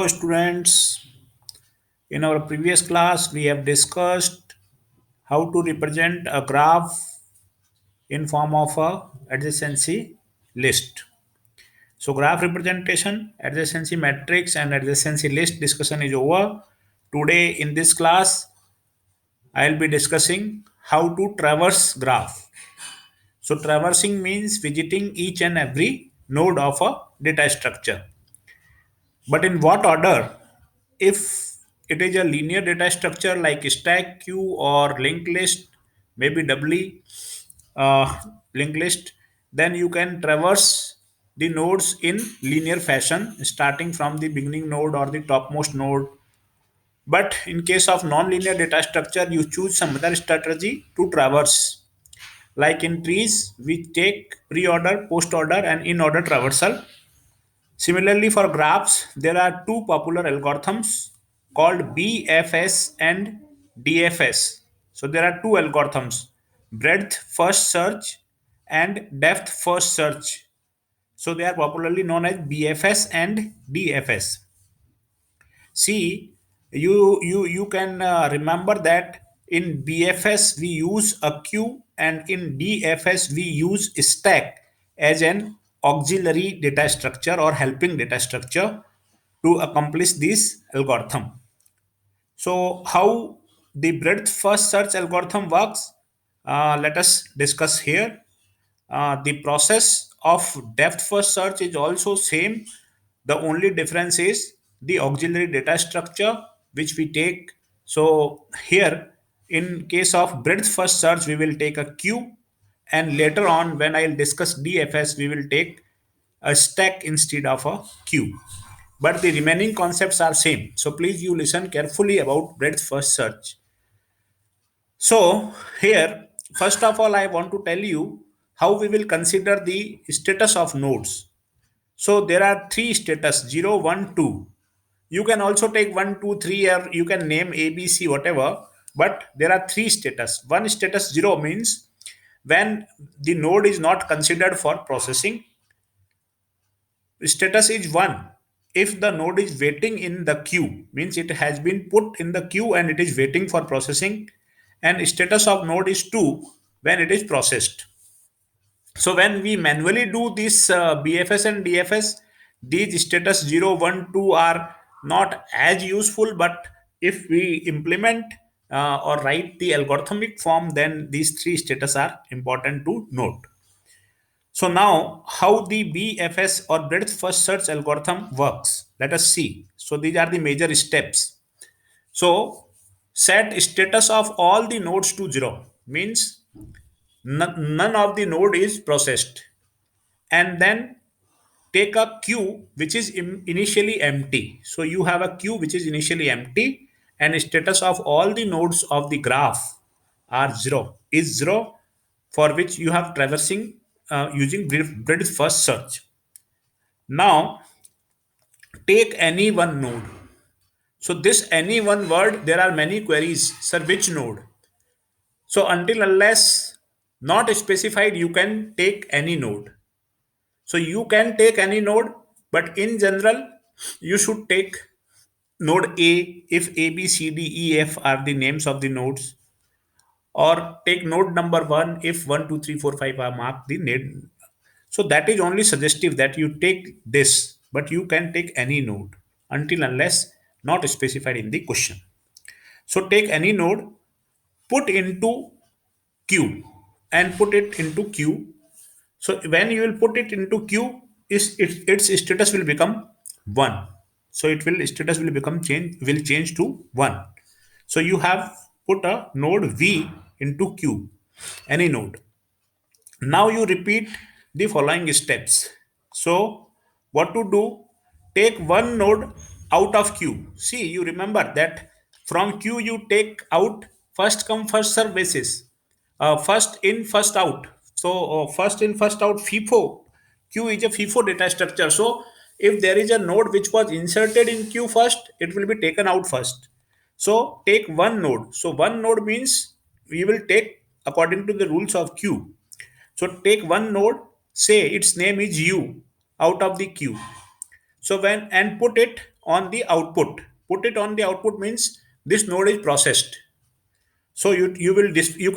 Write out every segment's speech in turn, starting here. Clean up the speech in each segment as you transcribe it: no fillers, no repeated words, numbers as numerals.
Students, in our previous class, we have discussed how to represent a graph in form of a adjacency list. So, graph representation, adjacency matrix, and adjacency list discussion is over. Today, in this class, I will be discussing how to traverse graph. So, traversing means visiting each and every node of a data structure. But in what order? If it is a linear data structure like stack queue or linked list, maybe doubly linked list, then you can traverse the nodes in linear fashion, starting from the beginning node or the topmost node. But in case of non-linear data structure, you choose some other strategy to traverse. Like in trees, we take pre-order, post-order, and in-order traversal. Similarly, for graphs, there are two popular algorithms called BFS and DFS. So, there are two algorithms, breadth first search and depth first search. So, they are popularly known as BFS and DFS. See, you can remember that in BFS we use a queue and in DFS we use stack as an auxiliary data structure or helping data structure to accomplish this algorithm. So, how the breadth first search algorithm works? Let us discuss here. The process of depth first search is also same. The only difference is the auxiliary data structure which we take. So here, in case of breadth first search, we will take a queue, and later on, when I'll discuss DFS, we will take a stack instead of a queue. But the remaining concepts are same. So please you listen carefully about breadth first search. So, here, first of all, I want to tell you how we will consider the status of nodes. So, there are three status 0, 1, 2. You can also take 1, 2, 3, or you can name A, B, C, whatever, but there are three status. One status 0 means when the node is not considered for processing. Status is 1 if the node is waiting in the queue, means it has been put in the queue and it is waiting for processing, and status of node is 2 when it is processed. So when we manually do this BFS and DFS, these status 0, 1, 2 are not as useful, but if we implement or write the algorithmic form, then these three status are important to note. So now how the BFS or breadth first search algorithm works. Let us see. So these are the major steps. So set status of all the nodes to 0 means none of the node is processed, and then take a queue which is initially empty. So you have a queue which is initially empty, and status of all the nodes of the graph are 0 is 0, for which you have traversing using breadth first search. Now take any one node. So this any one word, there are many queries. Sir, which node? So until unless not specified, you can take any node. So you can take any node, but in general, you should take node A if A, B, C, D, E, F are the names of the nodes, or take node number 1 if 1, 2, 3, 4, 5 are marked the node. So that is only suggestive that you take this, but you can take any node until unless not specified in the question. So take any node, put into queue, and put it into queue. So when you will put it into queue, its status will become 1. So it will status will become change to 1. So you have put a node V into queue, any node. Now you repeat the following steps. So what to do? Take one node out of queue. See, you remember that from queue you take out first come first serve basis. First in first out. So first in first out FIFO. Queue is a FIFO data structure. So if there is a node which was inserted in queue first, it will be taken out first. So take one node. So one node means we will take according to the rules of queue. So take one node, say its name is U out of the queue. So when and put it on the output. Put it on the output means this node is processed. So you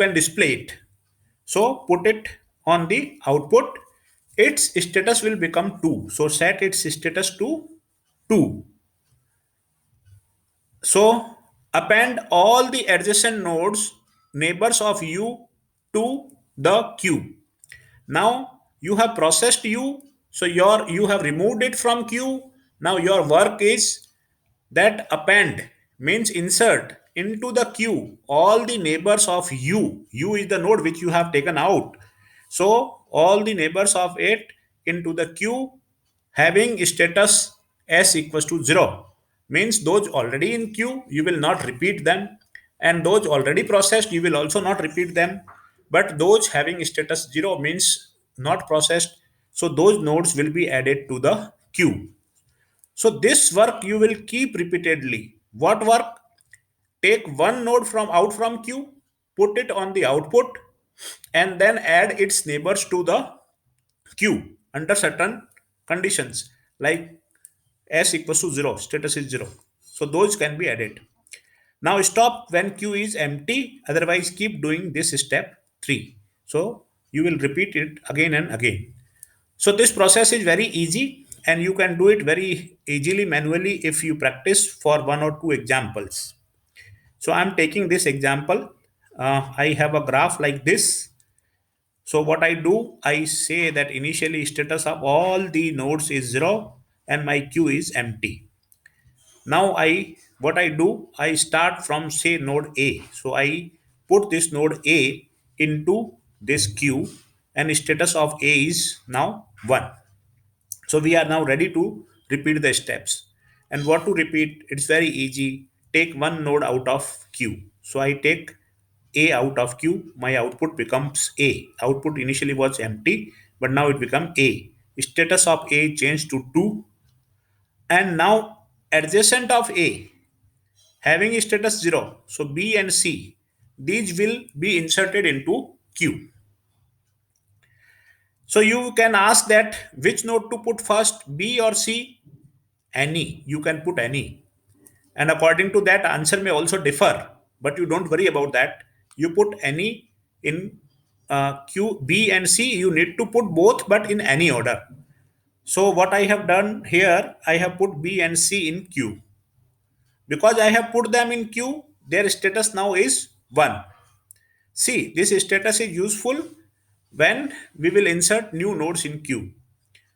can display it. So put it on the output. Its status will become 2. So set its status to 2. So append all the adjacent nodes, neighbors of u, to the queue. Now you have processed u, so you have removed it from queue. Now your work is that append means insert into the queue all the neighbors of u. U is the node which you have taken out. So all the neighbors of it into the queue having status s equals to 0 means those already in queue you will not repeat them, and those already processed you will also not repeat them, but those having status 0 means not processed, so those nodes will be added to the queue. So this work you will keep repeatedly. What work? Take one node from out from queue, put it on the output, and then add its neighbors to the queue under certain conditions, like s equals to 0, status is 0. So those can be added. Now stop when queue is empty, otherwise keep doing this step 3. So you will repeat it again and again. So this process is very easy and you can do it very easily manually if you practice for one or two examples. So I'm taking this example. I have a graph like this. So what I do, I say that initially status of all the nodes is 0 and my queue is empty. Now what I do, I start from say node A. So I put this node A into this queue and status of A is now 1. So we are now ready to repeat the steps. And what to repeat? It's very easy. Take one node out of queue. So I take A out of queue. My output becomes A. Output initially was empty, but now it becomes A. Status of A changed to 2. And now adjacent of A having status 0. So B and C, these will be inserted into queue. So you can ask that which node to put first, B or C? Any. You can put any. And according to that, answer may also differ. But you don't worry about that. You put any in Q, B, and C. You need to put both, but in any order. So what I have done here, I have put B and C in Q. Because I have put them in Q, their status now is 1. See, this status is useful when we will insert new nodes in queue.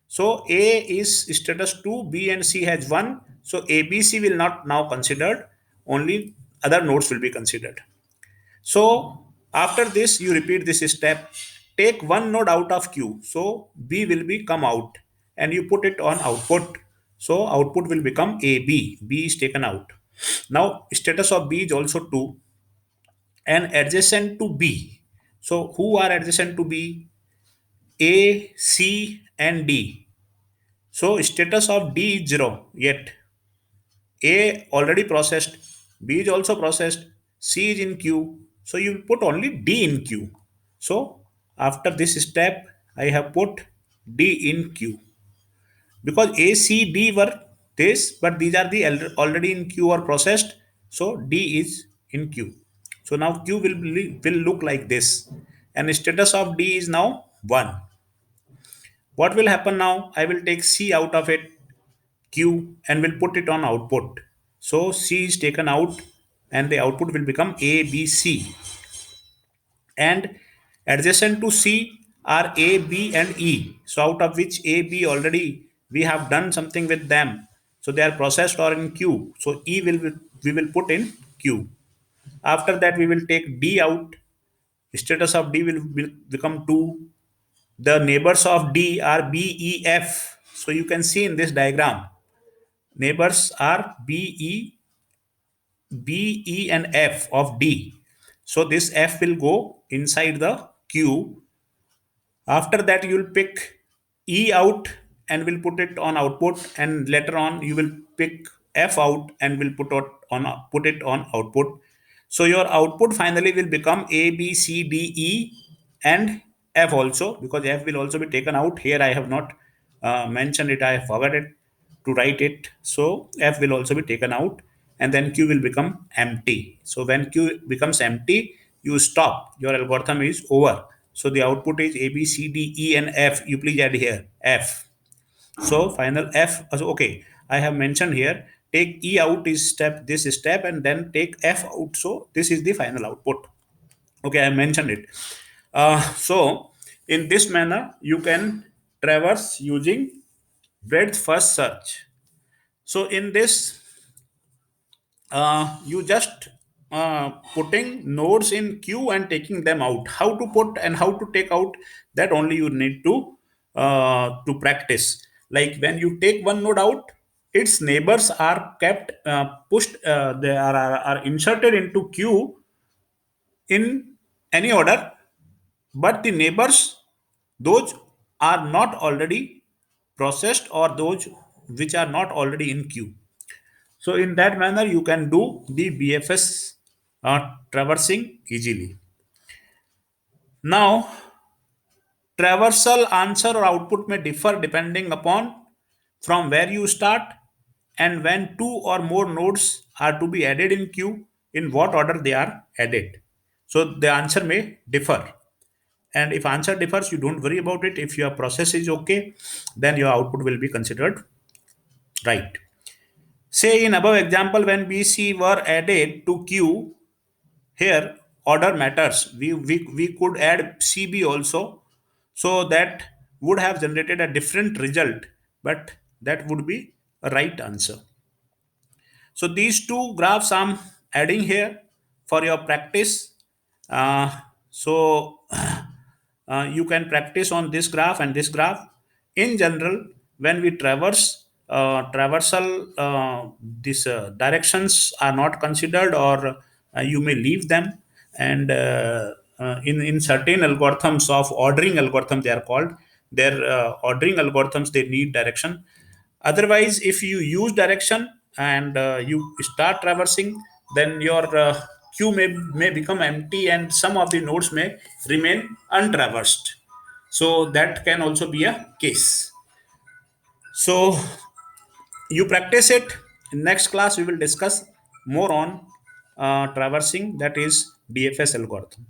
So A is status 2, B and C has 1. So ABC will not now considered, only other nodes will be considered. So after this, you repeat this step. Take one node out of queue. So B will be come out and you put it on output. So output will become AB. B is taken out. Now status of B is also 2 and adjacent to B. So who are adjacent to B? A, C and D. So status of D is 0 yet. A already processed, B is also processed, C is in queue. So you put only D in queue. So after this step, I have put D in queue. Because A, C, D were this, but these are the already in queue or processed. So D is in queue. So now queue will look like this. And status of D is now 1. What will happen now? I will take C out of it, Q, and will put it on output. So C is taken out and the output will become A, B, C. And adjacent to C are A, B, and E. So out of which A, B already we have done something with them. So they are processed or in Q. So E we will put in Q. After that we will take D out. Status of D will become 2. The neighbors of D are B, E, F. So you can see in this diagram, neighbors are B, E, and F of D. So this F will go inside the Q. After that, you will pick E out and will put it on output, and later on you will pick F out and will put it on output. So your output finally will become A, B, C, D, E, and F also, because F will also be taken out. Here I have not mentioned it. I have forgot it to write it. So f will also be taken out, and then q will become empty. So when q becomes empty, you stop. Your algorithm is over. So the output is a b c d e and f. You please add here f. So final f. Okay, I have mentioned here. Take e out is step this step, and then take f out. So this is the final output. Okay, I mentioned it. So in this manner, you can traverse using breadth first search. So in this, you just putting nodes in queue and taking them out. How to put and how to take out, that only you need to practice. Like when you take one node out, its neighbors are kept pushed. They are inserted into queue in any order, but the neighbors, those are not already processed, or those which are not already in queue. So in that manner, you can do the BFS traversing easily. Now, traversal answer or output may differ depending upon from where you start and when two or more nodes are to be added in queue, in what order they are added. So the answer may differ. And if answer differs, you don't worry about it. If your process is okay, then your output will be considered right. Say in above example, when BC were added to Q, here order matters. We could add CB also, so that would have generated a different result, but that would be a right answer. So these two graphs I'm adding here for your practice. So you can practice on this graph and this graph. In general, when we traversal, these directions are not considered, or you may leave them. And in certain algorithms of ordering algorithm, they are called. Their ordering algorithms, they need direction. Otherwise, if you use direction and you start traversing, then your queue may become empty, and some of the nodes may remain untraversed. So that can also be a case. So you practice it. In next class, we will discuss more on traversing, that is DFS algorithm.